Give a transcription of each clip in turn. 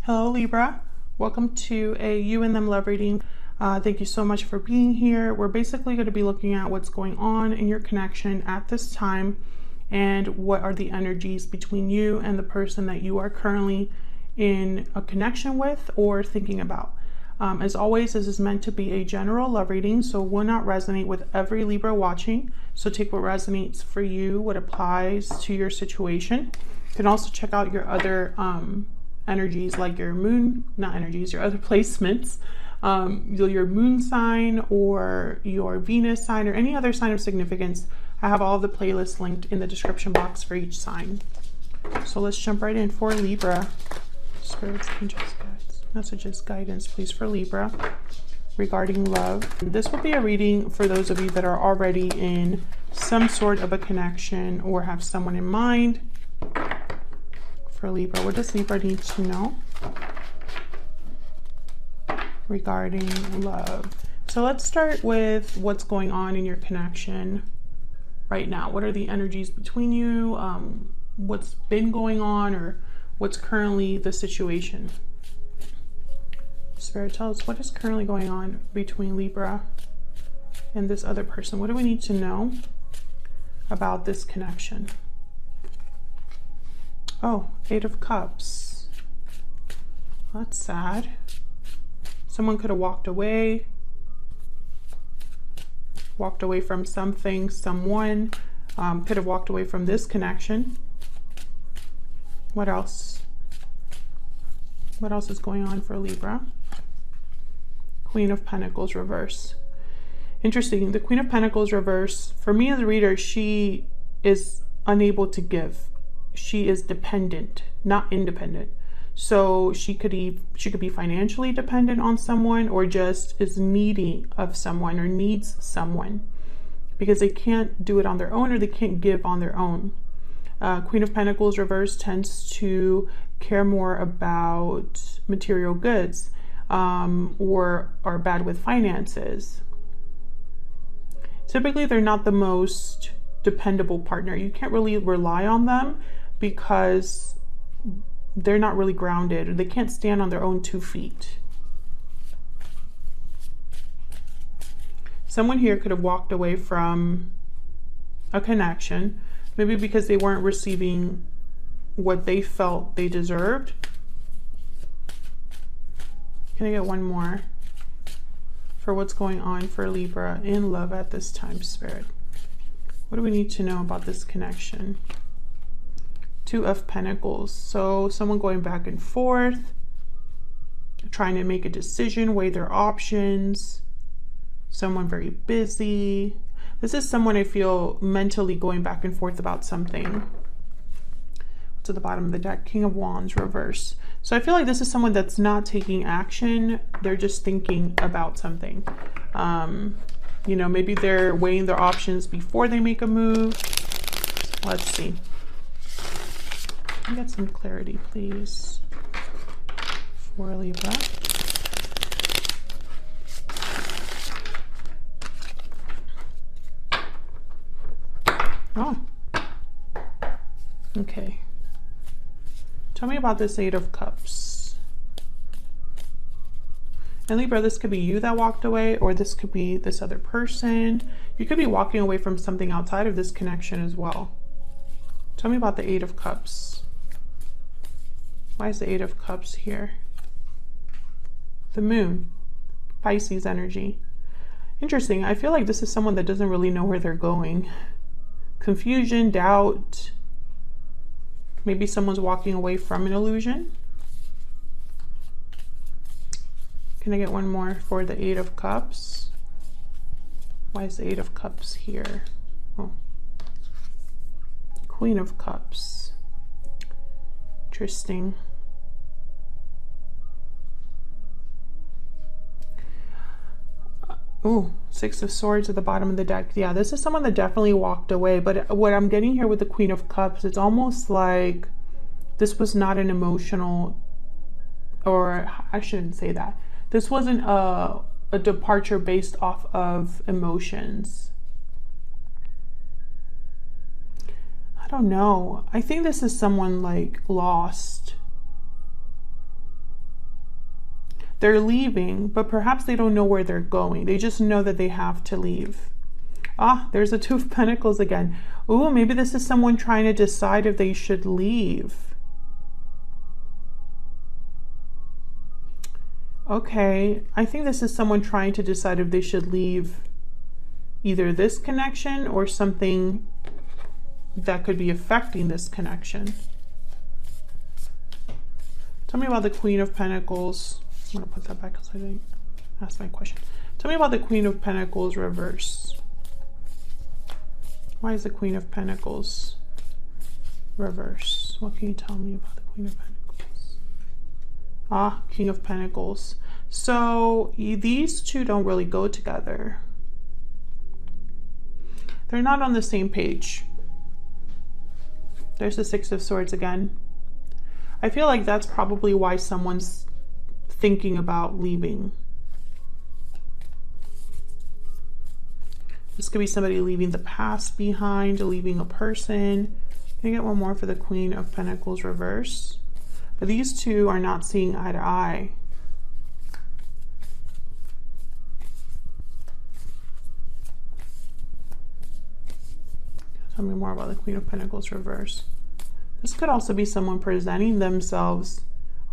Hello Libra, welcome to a you and them love reading. Thank you so much for being here. We're basically going to be looking at what's going on in your connection at this time and what are the energies between you and the person that you are currently in a connection with or thinking about. As always, this is meant to be a general love reading, so will not resonate with every Libra watching. So take what resonates for you, what applies to your situation. You can also check out your other energies, like your moon, not energies, your other placements, your moon sign or your Venus sign or any other sign of significance. I have all the playlists linked in the description box for each sign. So let's jump right in for Libra. Spirits, angels, guides, messages, guidance, please, for Libra regarding love. This will be a reading for those of you that are already in some sort of a connection or have someone in mind. For Libra, what does Libra need to know regarding love? So let's start with what's going on in your connection right now. What are the energies between you? What's been going on, or what's currently the situation? Spirit, tell us what is currently going on between Libra and this other person. What do we need to know about this connection? Oh, Eight of Cups. That's sad. Someone could have walked away from something, someone. Could have walked away from this connection. What else? What else is going on for Libra? Queen of Pentacles reverse. Interesting. The Queen of Pentacles reverse, for me as a reader, she is unable to give. She is dependent, not independent. So she could be financially dependent on someone, or just is needy of someone or needs someone because they can't do it on their own, or they can't give on their own. Queen of Pentacles reverse tends to care more about material goods, or are bad with finances. Typically, they're not the most dependable partner. You can't really rely on them because they're not really grounded, or they can't stand on their own 2 feet. Someone here could have walked away from a connection, maybe because they weren't receiving what they felt they deserved. Can I get one more for what's going on for Libra in love at this time, Spirit? What do we need to know about this connection? Two of Pentacles. So someone going back and forth, trying to make a decision, weigh their options. Someone very busy. This is someone I feel mentally going back and forth about something. What's at the bottom of the deck? King of Wands reverse. So I feel like this is someone that's not taking action. They're just thinking about something. You know, maybe they're weighing their options before they make a move. Let's see. Get some clarity, please, for Libra. Oh, okay. Tell me about this Eight of Cups. And Libra, this could be you that walked away, or this could be this other person. You could be walking away from something outside of this connection as well. Tell me about the Eight of Cups. Why is the Eight of Cups here? The Moon, Pisces energy. Interesting. I feel like this is someone that doesn't really know where they're going. Confusion, doubt. Maybe someone's walking away from an illusion. Can I get one more for the Eight of Cups? Why is the Eight of Cups here? Oh. Queen of Cups. Interesting. Oh, Six of Swords at the bottom of the deck. Yeah, this is someone that definitely walked away. But what I'm getting here with the Queen of Cups, it's almost like this was not an emotional, or I shouldn't say that. This wasn't a departure based off of emotions. I don't know. I think this is someone like lost. They're leaving, but perhaps they don't know where they're going. They just know that they have to leave. Ah, there's a Two of Pentacles again. Ooh, maybe this is someone trying to decide if they should leave. Okay, I think this is someone trying to decide if they should leave either this connection or something that could be affecting this connection. Tell me about the Queen of Pentacles. I'm going to put that back because I didn't ask my question. Tell me about the Queen of Pentacles reverse. Why is the Queen of Pentacles reverse? What can you tell me about the Queen of Pentacles? Ah, King of Pentacles. So these two don't really go together. They're not on the same page. There's the Six of Swords again. I feel like that's probably why someone's thinking about leaving. This could be somebody leaving the past behind, leaving a person. Can I get one more for the Queen of Pentacles reverse? But these two are not seeing eye to eye. Tell me more about the Queen of Pentacles reverse. This could also be someone presenting themselves.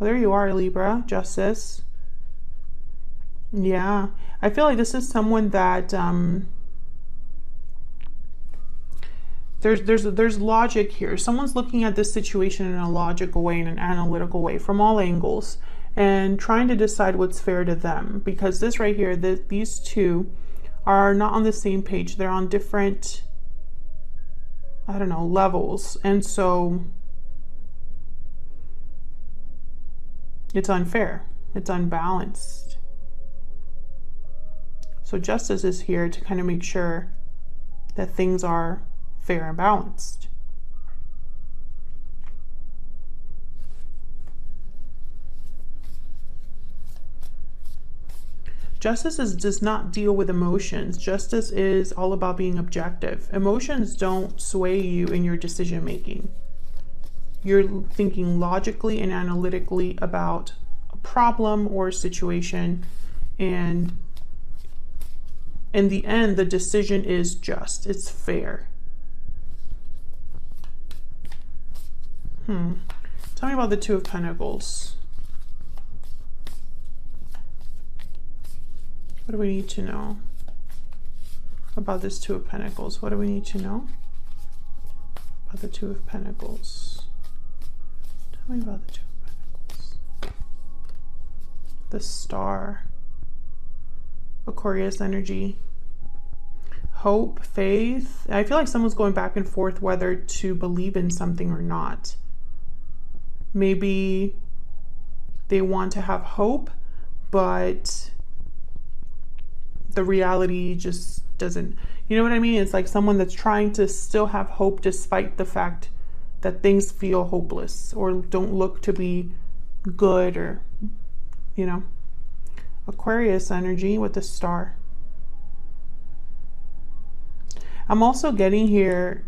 Oh, there you are, Libra, Justice. Yeah, I feel like this is someone that there's logic here. Someone's looking at this situation in a logical way, in an analytical way, from all angles, and trying to decide what's fair to them. Because this right here, these two are not on the same page. They're on different, I don't know, levels. And so it's unfair. It's unbalanced. So Justice is here to kind of make sure that things are fair and balanced. Justice does not deal with emotions. Justice is all about being objective. Emotions don't sway you in your decision making. You're thinking logically and analytically about a problem or a situation, and in the end, the decision is just. It's fair. Tell me about the Two of Pentacles. What do we need to know about this Two of Pentacles? What do we need to know about the Two of Pentacles? Tell me about the Two of Pentacles. The Star. Aquarius energy. Hope, faith. I feel like someone's going back and forth whether to believe in something or not. Maybe they want to have hope, but the reality just doesn't, you know what I mean? It's like someone that's trying to still have hope despite the fact that things feel hopeless or don't look to be good, or, you know. Aquarius energy with the Star. I'm also getting here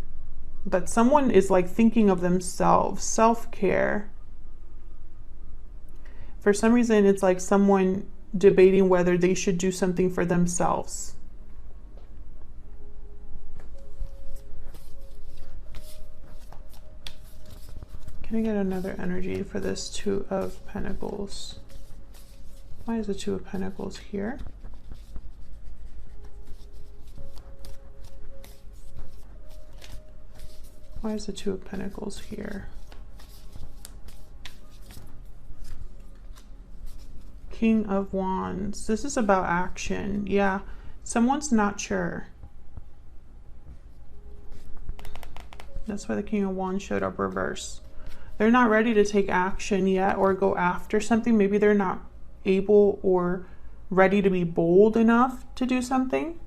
that someone is like thinking of themselves, self-care. For some reason, it's like someone debating whether they should do something for themselves. Can I get another energy for this Two of Pentacles? Why is the Two of Pentacles here? Why is the Two of Pentacles here? King of Wands. This is about action. Yeah, someone's not sure. That's why the King of Wands showed up reverse. They're not ready to take action yet or go after something. Maybe they're not able or ready to be bold enough to do something.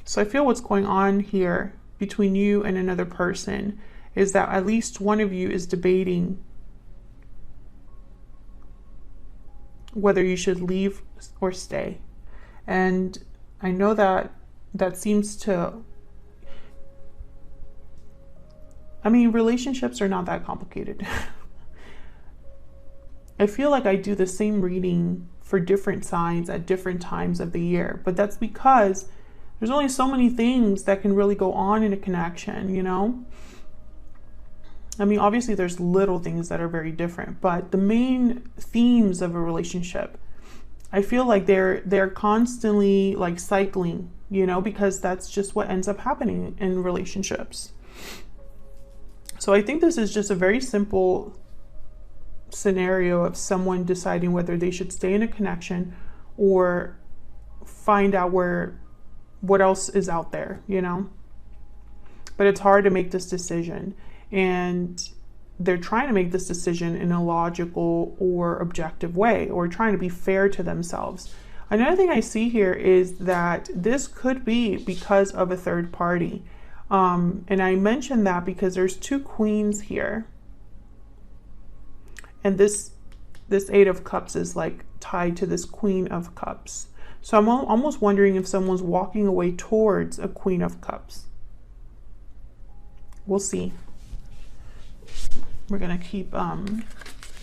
So I feel what's going on here between you and another person is that at least one of you is debating whether you should leave or stay. And I know that that seems to I mean, relationships are not that complicated. I feel like I do the same reading for different signs at different times of the year, but that's because there's only so many things that can really go on in a connection, you know? I mean, obviously there's little things that are very different, but the main themes of a relationship, I feel like they're constantly like cycling, you know, because that's just what ends up happening in relationships. So I think this is just a very simple scenario of someone deciding whether they should stay in a connection or find out what else is out there, you know. But it's hard to make this decision, and they're trying to make this decision in a logical or objective way, or trying to be fair to themselves. Another thing I see here is that this could be because of a third party. And I mentioned that because there's two queens here. And this Eight of Cups is like tied to this Queen of Cups. So I'm almost wondering if someone's walking away towards a Queen of Cups. We'll see. We're going to keep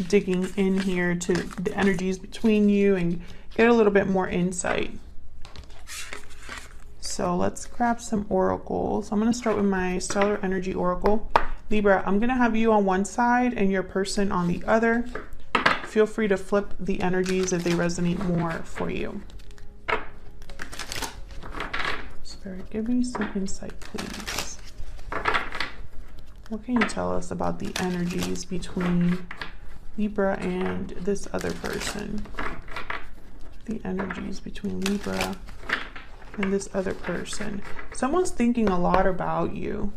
digging in here to the energies between you and get a little bit more insight. So let's grab some oracles. I'm going to start with my Stellar Energy Oracle. Libra, I'm going to have you on one side and your person on the other. Feel free to flip the energies if they resonate more for you. Spirit, give me some insight, please. What can you tell us about the energies between Libra and this other person? The energies between Libra and this other person. Someone's thinking a lot about you.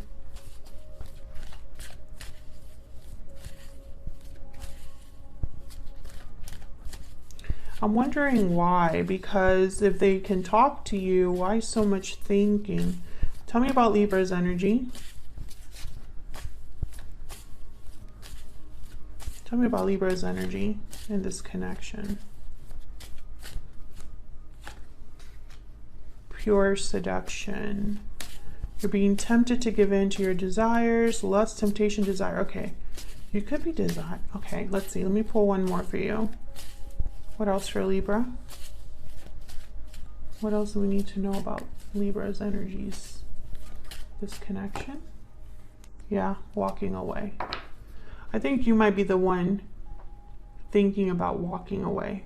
I'm wondering why, because if they can talk to you, why so much thinking? Tell me about Libra's energy. Tell me about Libra's energy in this connection. Pure seduction. You're being tempted to give in to your desires. Lust, temptation, desire. Okay. You could be desire. Okay, let's see. Let me pull one more for you. What else for Libra? What else do we need to know about Libra's energies? This connection? Yeah, walking away. I think you might be the one thinking about walking away.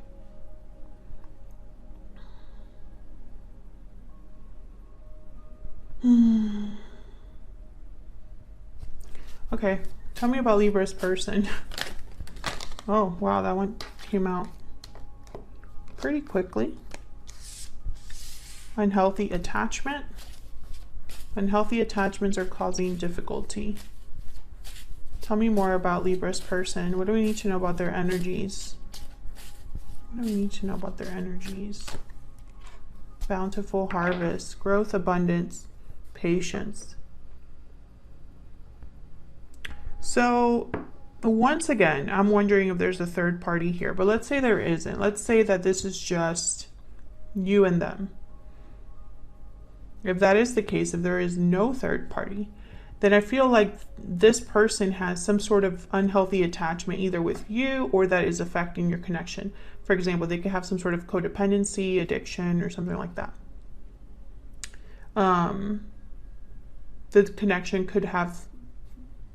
Okay, tell me about Libra's person. Oh, wow, that one came out pretty quickly. Unhealthy attachment. Unhealthy attachments are causing difficulty. Tell me more about Libra's person. What do we need to know about their energies? What do we need to know about their energies? Bountiful harvest, growth, abundance, patience. So once again, I'm wondering if there's a third party here, but let's say there isn't. Let's say that this is just you and them. If that is the case, if there is no third party, then I feel like this person has some sort of unhealthy attachment either with you or that is affecting your connection. For example, they could have some sort of codependency, addiction, or something like that. The connection could have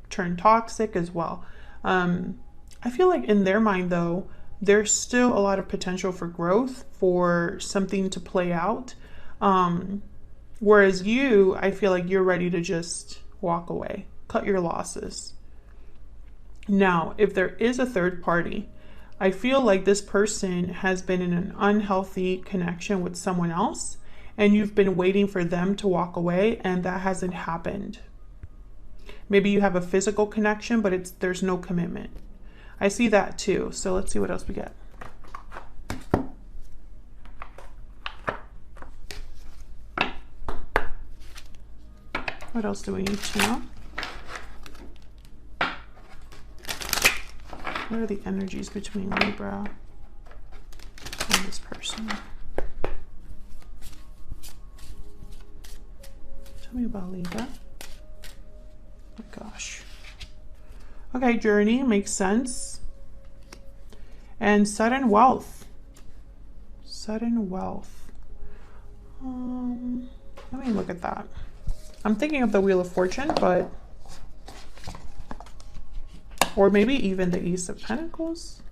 turned toxic as well. I feel like in their mind, though, there's still a lot of potential for growth, for something to play out. Whereas you, I feel like you're ready to just walk away, cut your losses. Now, if there is a third party, I feel like this person has been in an unhealthy connection with someone else, and you've been waiting for them to walk away, and that hasn't happened. Maybe you have a physical connection, but there's no commitment. I see that too. So let's see what else we get. What else do we need to know? What are the energies between Libra and this person? Tell me about Libra. Oh my gosh. Okay, journey makes sense. And sudden wealth. Sudden wealth. Let me look at that. I'm thinking of the Wheel of Fortune, but... or maybe even the Ace of Pentacles.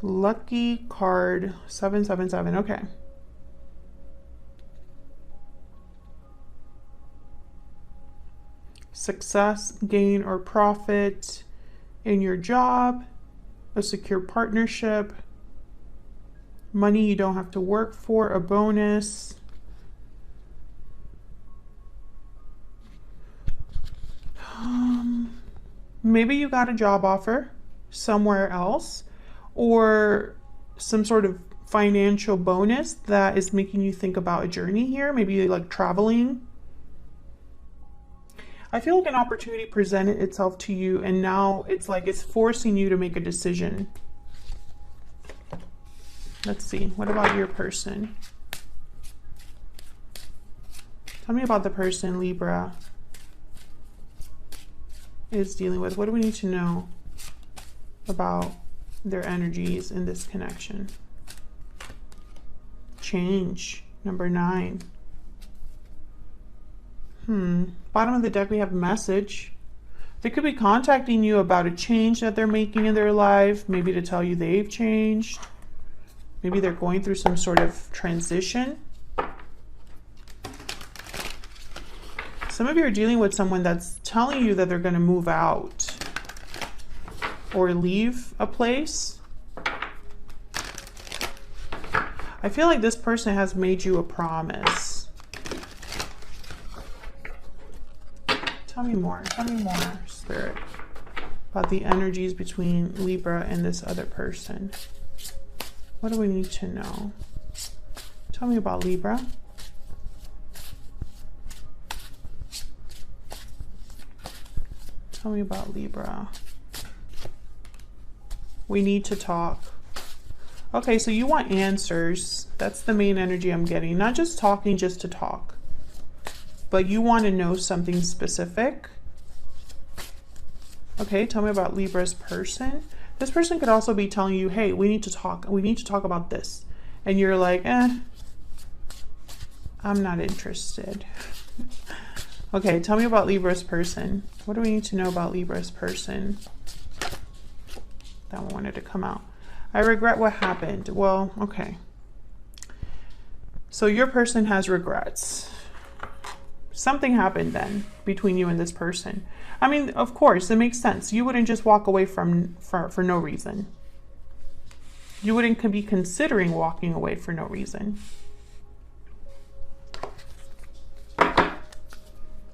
Lucky card 777. Okay. Success, gain, or profit in your job, a secure partnership, money you don't have to work for, a bonus. Maybe you got a job offer somewhere else, or some sort of financial bonus that is making you think about a journey here. Maybe like traveling. I feel like an opportunity presented itself to you, and now it's like it's forcing you to make a decision. Let's see. What about your person? Tell me about the person Libra is dealing with. What do we need to know about their energies in this connection? Change, number 9. Bottom of the deck, we have message. They could be contacting you about a change that they're making in their life, maybe to tell you they've changed. Maybe they're going through some sort of transition. Some of you are dealing with someone that's telling you that they're going to move out or leave a place. I feel like this person has made you a promise. Tell me more, Spirit, about the energies between Libra and this other person. What do we need to know? Tell me about Libra. Tell me about Libra. We need to talk. Okay, so you want answers. That's the main energy I'm getting. Not just talking just to talk, but you want to know something specific. Okay, tell me about Libra's person. This person could also be telling you, hey, we need to talk. We need to talk about this. And you're like, I'm not interested. Okay, tell me about Libra's person. What do we need to know about Libra's person? That one wanted to come out. I regret what happened. Well, okay. So your person has regrets. Something happened then between you and this person. I mean, of course, it makes sense. You wouldn't just walk away for no reason. You wouldn't be considering walking away for no reason.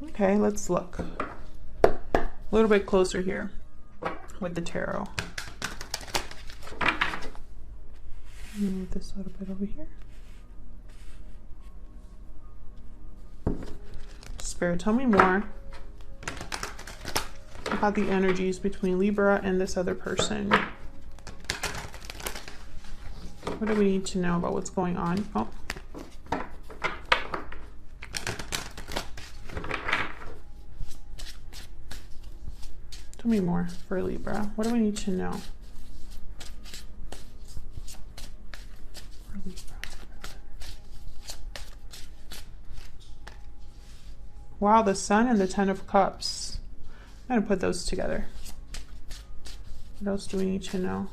Okay, let's look a little bit closer here with the tarot. Move this a little bit over here. Spirit, tell me more about the energies between Libra and this other person. What do we need to know about what's going on? Oh. Tell me more for Libra. What do we need to know? For Libra. Wow, the Sun and the Ten of Cups. I'm going to put those together. What else do we need to know?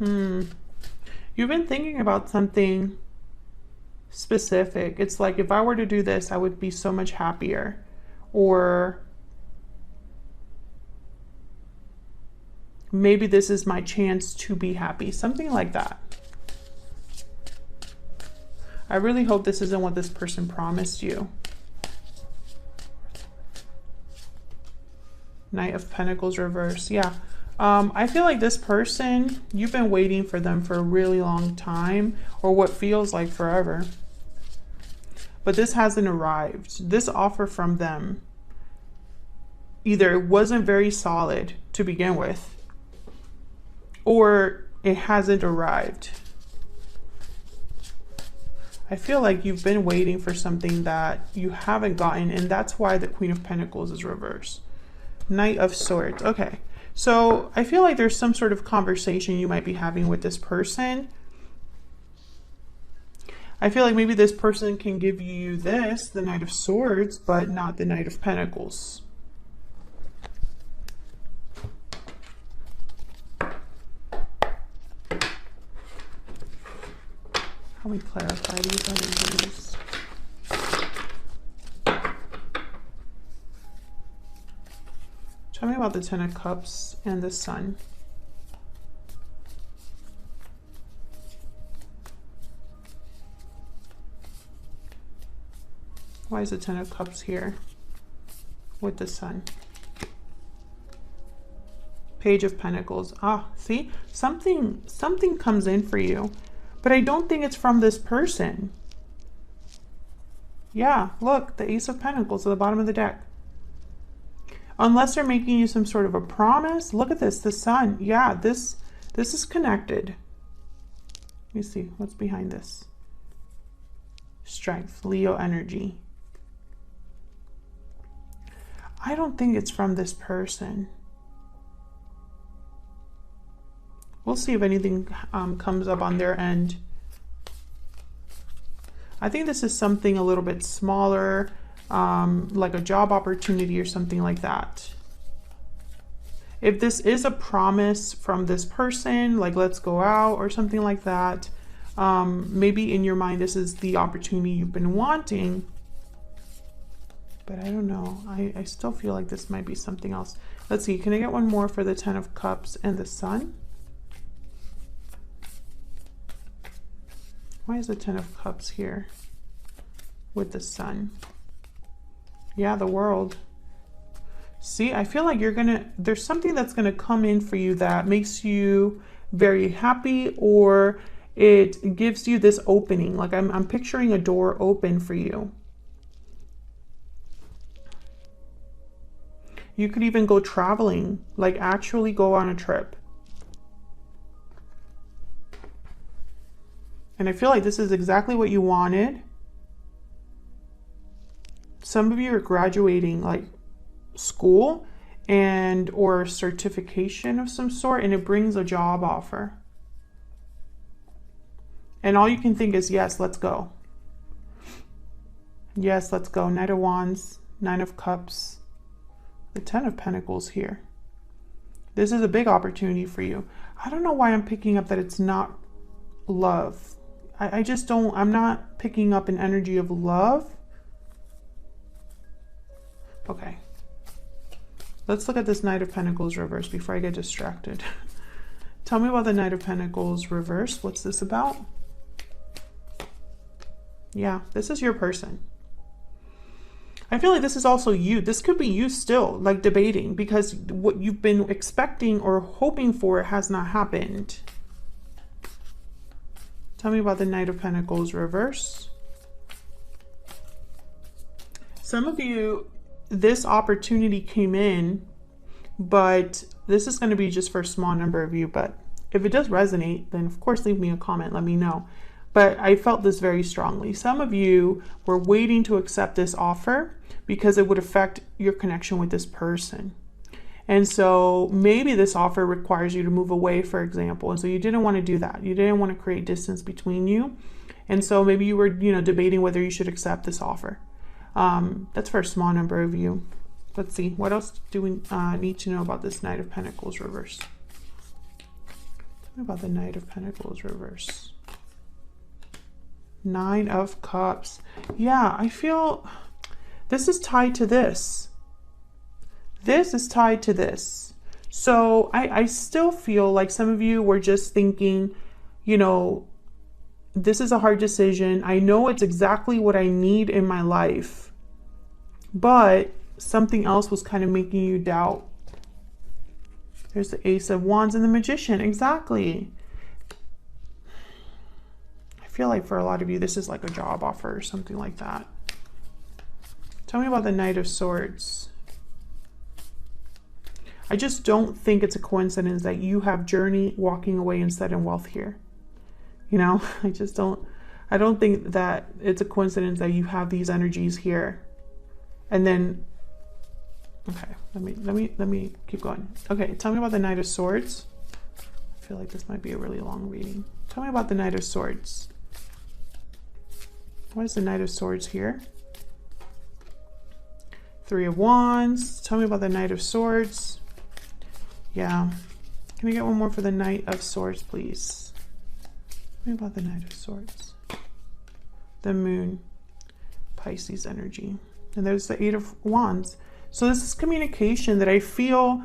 You've been thinking about something specific. It's like, if I were to do this, I would be so much happier. Or maybe this is my chance to be happy. Something like that. I really hope this isn't what this person promised you. Knight of Pentacles reverse. Yeah. I feel like this person, you've been waiting for them for a really long time, or what feels like forever. But this hasn't arrived. This offer from them either wasn't very solid to begin with, or it hasn't arrived. I feel like you've been waiting for something that you haven't gotten, and that's why the Queen of Pentacles is reversed. Knight of Swords. Okay, so I feel like there's some sort of conversation you might be having with this person. I feel like maybe this person can give you this, the Knight of Swords, but not the Knight of Pentacles. How we clarify these energies? Tell me about the Ten of Cups and the Sun. Why is the Ten of Cups here with the Sun? Page of Pentacles. Ah, see? Something comes in for you. But I don't think it's from this person. Yeah, look, the Ace of Pentacles at the bottom of the deck. Unless they're making you some sort of a promise. Look at this, the Sun. Yeah, this is connected. Let me see, what's behind this? Strength, Leo energy. I don't think it's from this person. We'll see if anything comes up on their end. I think this is something a little bit smaller, like a job opportunity or something like that. If this is a promise from this person, like let's go out or something like that, maybe in your mind this is the opportunity you've been wanting. But I don't know. I still feel like this might be something else. Let's see. Can I get one more for the Ten of Cups and the Sun? Why is the Ten of Cups here with the Sun? Yeah, the World. See, I feel like there's something that's gonna come in for you that makes you very happy, or it gives you this opening. Like I'm picturing a door open for you. You could even go traveling, like actually go on a trip. And I feel like this is exactly what you wanted. Some of you are graduating like school or certification of some sort, and it brings a job offer. And all you can think is, yes, let's go. Yes, let's go. Knight of Wands, Nine of Cups, the Ten of Pentacles here. This is a big opportunity for you. I don't know why I'm picking up that it's not love. I just don't, I'm not picking up an energy of love. Okay. Let's look at this Knight of Pentacles reverse before I get distracted. Tell me about the Knight of Pentacles reverse. What's this about? Yeah, this is your person. I feel like this is also you. This could be you still, like debating, because what you've been expecting or hoping for has not happened. Tell me about the Knight of Pentacles reverse. Some of you, this opportunity came in, but this is going to be just for a small number of you. But if it does resonate, then of course leave me a comment, let me know. But I felt this very strongly. Some of you were waiting to accept this offer because it would affect your connection with this person. And so maybe this offer requires you to move away, for example. And so you didn't want to do that. You didn't want to create distance between you. And so maybe you were, debating whether you should accept this offer. That's for a small number of you. Let's see. What else do we need to know about this Knight of Pentacles reverse? Tell me about the Knight of Pentacles reverse. Nine of Cups. Yeah, I feel this is tied to this. This is tied to this. So I still feel like some of you were just thinking, this is a hard decision. I know it's exactly what I need in my life, but something else was kind of making you doubt. There's the Ace of Wands and the Magician. Exactly. I feel like for a lot of you, this is like a job offer or something like that. Tell me about the Knight of Swords. I just don't think it's a coincidence that you have journey, walking away, instead, and wealth here. You know, I don't think that it's a coincidence that you have these energies here. And then, okay, let me keep going. Okay, tell me about the Knight of Swords. I feel like this might be a really long reading. Tell me about the Knight of Swords. What is the Knight of Swords here? Three of Wands. Tell me about the Knight of Swords. Yeah. Can we get one more for the Knight of Swords, please? Tell me about the Knight of Swords. The Moon. Pisces energy. And there's the Eight of Wands. So this is communication that I feel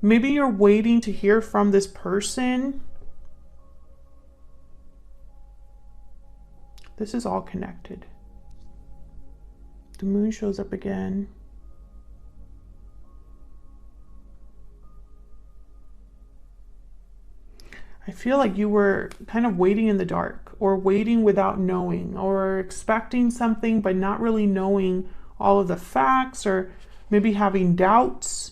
maybe you're waiting to hear from this person. This is all connected. The Moon shows up again. I feel like you were kind of waiting in the dark, or waiting without knowing, or expecting something but not really knowing all of the facts, or maybe having doubts.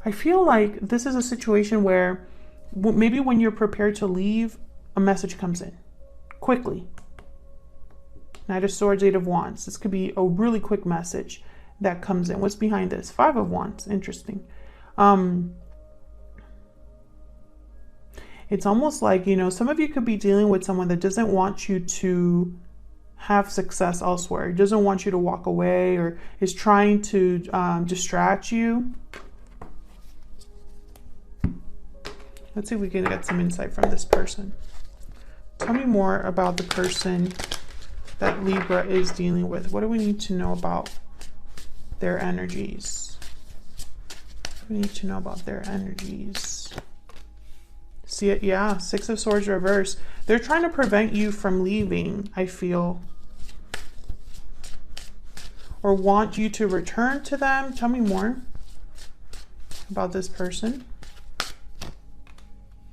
I feel like this is a situation where maybe when you're prepared to leave, a message comes in quickly. Knight of Swords, Eight of Wands. This could be a really quick message that comes in. What's behind this? Five of Wands. Interesting. It's almost like, you know, some of you could be dealing with someone that doesn't want you to have success elsewhere, doesn't want you to walk away, or is trying to distract you. Let's see if we can get some insight from this person. Tell me more about the person that Libra is dealing with. What do we need to know about their energies? We need to know about their energies. See it? Yeah, Six of Swords reverse. They're trying to prevent you from leaving, I feel. Or want you to return to them. Tell me more about this person.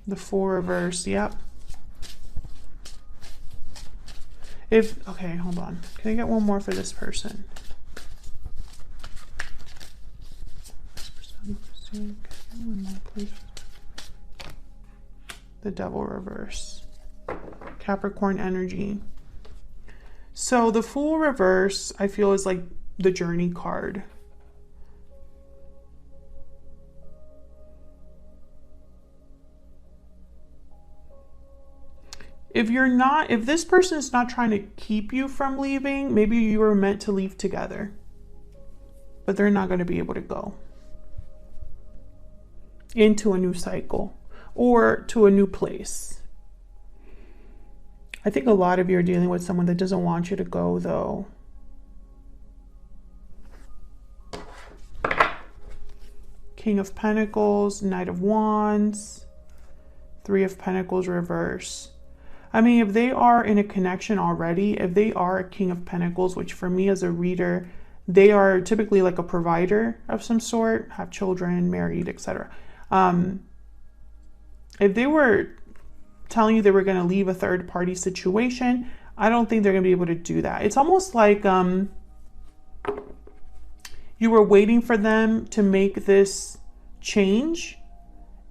The Fool reverse, yep. Okay, hold on. Can I get one more for this person? The Devil reverse. Capricorn energy. So the Fool reverse, I feel, is like the Journey card. If this person is not trying to keep you from leaving, maybe you were meant to leave together, but they're not going to be able to go into a new cycle or to a new place. I think a lot of you are dealing with someone that doesn't want you to go, though. King of Pentacles, Knight of Wands, Three of Pentacles reverse. I mean, if they are in a connection already, if they are a King of Pentacles, which for me as a reader, they are typically like a provider of some sort, have children, married, etc. If they were telling you they were going to leave a third party situation, I don't think they're going to be able to do that. It's almost like you were waiting for them to make this change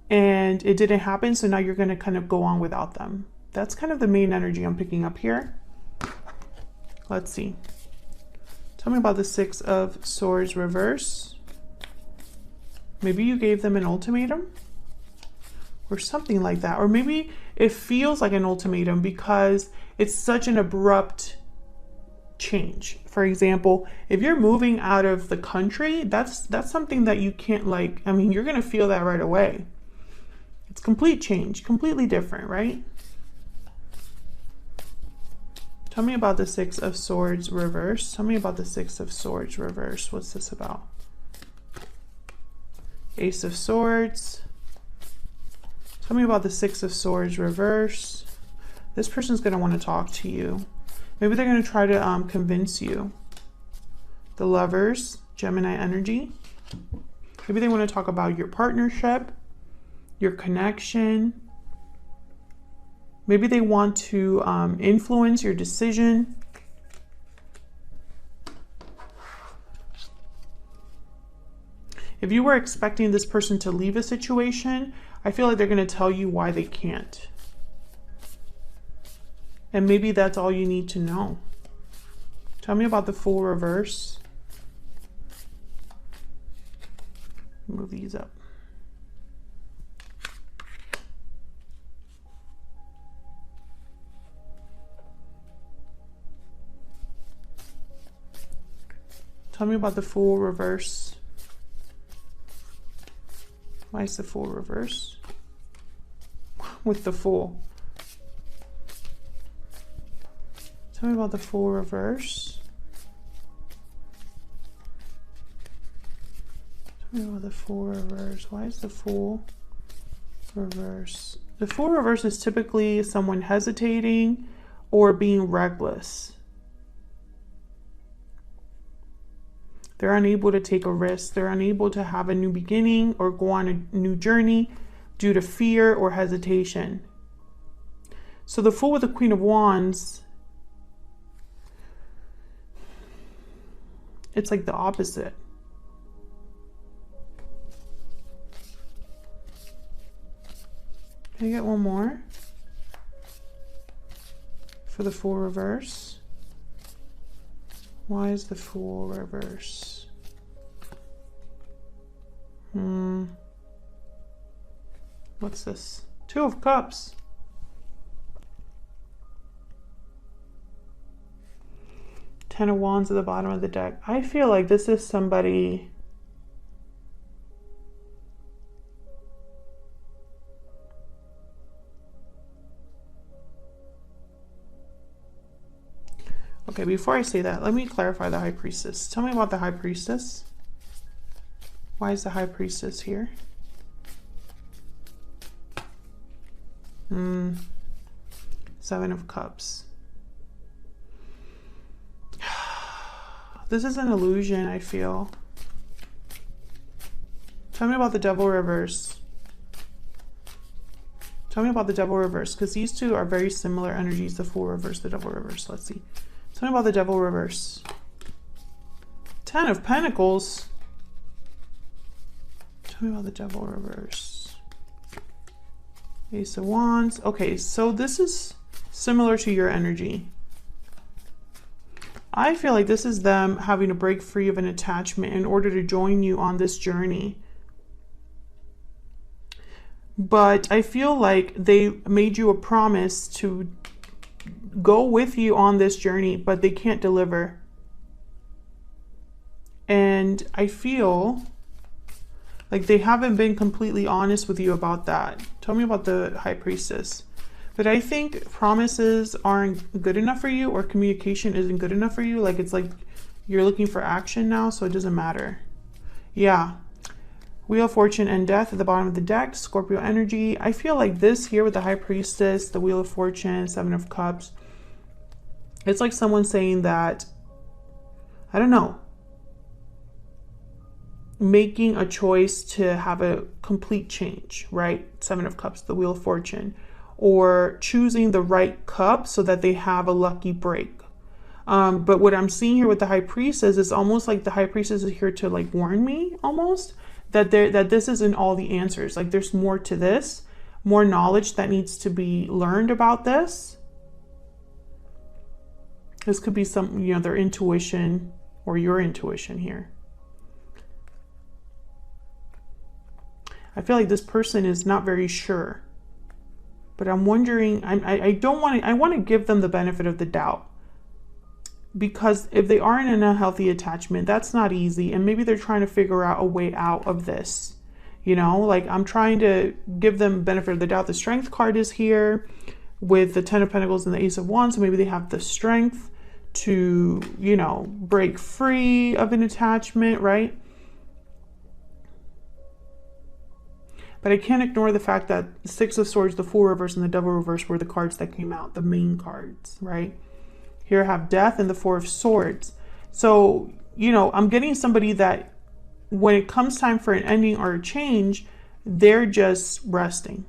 and it didn't happen. So now you're going to kind of go on without them. That's kind of the main energy I'm picking up here. Let's see. Tell me about the Six of Swords reverse. Maybe you gave them an ultimatum or something like that. Or maybe it feels like an ultimatum because it's such an abrupt change. For example, if you're moving out of the country, that's something that you can't you're going to feel that right away. It's complete change, completely different, right? Tell me about the Six of Swords reverse. Tell me about the Six of Swords reverse. What's this about? Ace of Swords. Tell me about the Six of Swords reverse. This person's going to want to talk to you. Maybe they're going to try to convince you. The Lovers, Gemini energy. Maybe they want to talk about your partnership, your connection. Maybe they want to influence your decision. If you were expecting this person to leave a situation, I feel like they're going to tell you why they can't. And maybe that's all you need to know. Tell me about the Fool reverse. Move these up. Tell me about the Fool reverse. Why is the Fool reverse? With the Fool. Tell me about the Fool reverse. Tell me about the Fool reverse. Why is the Fool reverse? The Fool reverse is typically someone hesitating or being reckless. They're unable to take a risk. They're unable to have a new beginning or go on a new journey due to fear or hesitation. So the Fool with the Queen of Wands, it's like the opposite. Can I get one more for the Fool reverse? Why is the Fool reverse? What's this? Two of Cups. Ten of Wands at the bottom of the deck. I feel like this is somebody okay, before I say that, let me clarify the High Priestess. Tell me about the High Priestess. Why is the High Priestess here? Seven of Cups. This is an illusion, I feel. Tell me about the Devil reverse. Tell me about the Devil reverse, because these two are very similar energies, the Fool reverse, the Devil reverse. Let's see. Tell me about the Devil reverse. Ten of Pentacles. Tell me about the Devil reverse. Ace of Wands. Okay, so this is similar to your energy. I feel like this is them having to break free of an attachment in order to join you on this journey. But I feel like they made you a promise to go with you on this journey, but they can't deliver. And I feel like they haven't been completely honest with you about that. Tell me about the High Priestess. But I think promises aren't good enough for you, or communication isn't good enough for you. Like, it's like you're looking for action now, so it doesn't matter. Yeah. Wheel of Fortune and Death at the bottom of the deck. Scorpio energy. I feel like this here with the High Priestess, the Wheel of Fortune, Seven of Cups. It's like someone saying that, I don't know, making a choice to have a complete change, right? Seven of Cups, the Wheel of Fortune. Or choosing the right cup so that they have a lucky break. But what I'm seeing here with the High Priestess is almost like the High Priestess is here to like warn me almost that this isn't all the answers. Like, there's more to this, more knowledge that needs to be learned about this. This could be some, you know, their intuition or your intuition here. I feel like this person is not very sure. But I'm wondering, I want to give them the benefit of the doubt. Because if they aren't in a healthy attachment, that's not easy. And maybe they're trying to figure out a way out of this. You know, like, I'm trying to give them benefit of the doubt. The Strength card is here with the Ten of Pentacles and the Ace of Wands. So maybe they have the strength to, you know, break free of an attachment, right? But I can't ignore the fact that the Six of Swords, the Fool reverse, and the Devil reverse were the cards that came out, the main cards, right? Here I have Death and the Four of Swords. So, you know, I'm getting somebody that when it comes time for an ending or a change, they're just resting.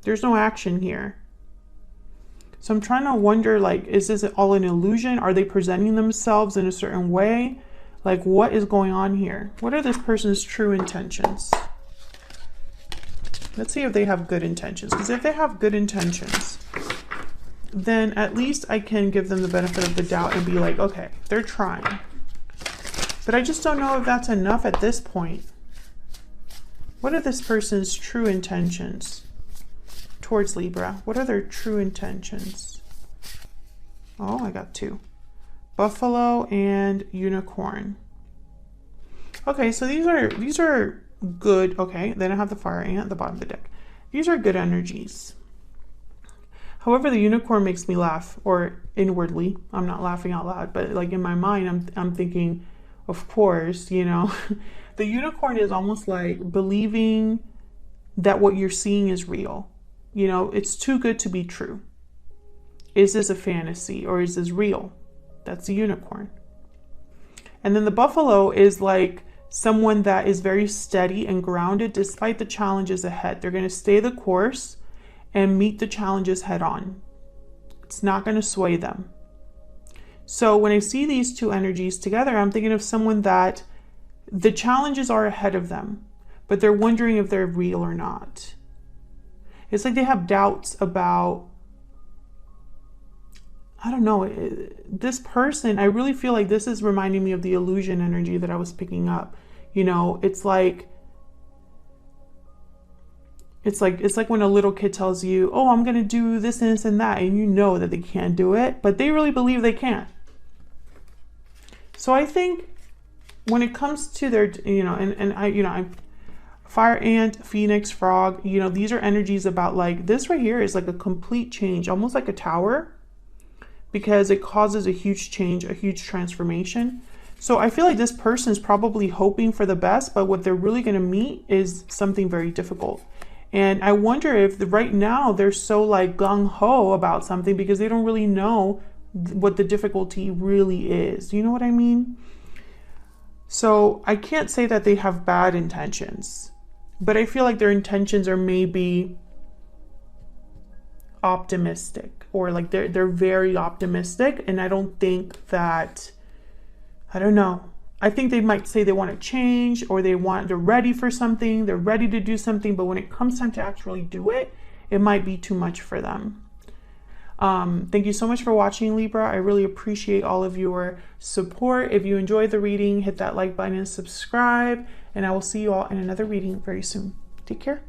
There's no action here. So I'm trying to wonder, like, is this all an illusion? Are they presenting themselves in a certain way? Like, what is going on here? What are this person's true intentions? Let's see if they have good intentions. Because if they have good intentions, then at least I can give them the benefit of the doubt and be like, okay, they're trying. But I just don't know if that's enough at this point. What are this person's true intentions towards Libra? What are their true intentions? Oh, I got two. Buffalo and unicorn. Okay, so these are good. Okay, then I have the fire ant at the bottom of the deck. These are good energies. However, the unicorn makes me laugh, or inwardly. I'm not laughing out loud, but like in my mind, I'm thinking, of course, you know. The unicorn is almost like believing that what you're seeing is real. You know, it's too good to be true. Is this a fantasy or is this real? That's a unicorn. And then the buffalo is like someone that is very steady and grounded despite the challenges ahead. They're going to stay the course and meet the challenges head on. It's not going to sway them. So when I see these two energies together, I'm thinking of someone that the challenges are ahead of them, but they're wondering if they're real or not. It's like they have doubts about, I don't know, this person. I really feel like this is reminding me of the illusion energy that I was picking up. You know, it's like when a little kid tells you, oh, I'm going to do this and this and that, and you know that they can't do it, but they really believe they can. So I think when it comes to their, you know, and I fire ant, phoenix, frog, you know, these are energies about like, this right here is like a complete change, almost like a tower, because it causes a huge change, a huge transformation. So I feel like this person is probably hoping for the best, but what they're really going to meet is something very difficult. And I wonder if right now they're so like gung-ho about something because they don't really know what the difficulty really is. You know what I mean? So I can't say that they have bad intentions, but I feel like their intentions are maybe optimistic, or like they're very optimistic. And I don't think that, I don't know. I think they might say they want to change, or they're ready for something, they're ready to do something, but when it comes time to actually do it, it might be too much for them. Thank you so much for watching, Libra. I really appreciate all of your support. If you enjoyed the reading, hit that like button and subscribe, and I will see you all in another reading very soon. Take care.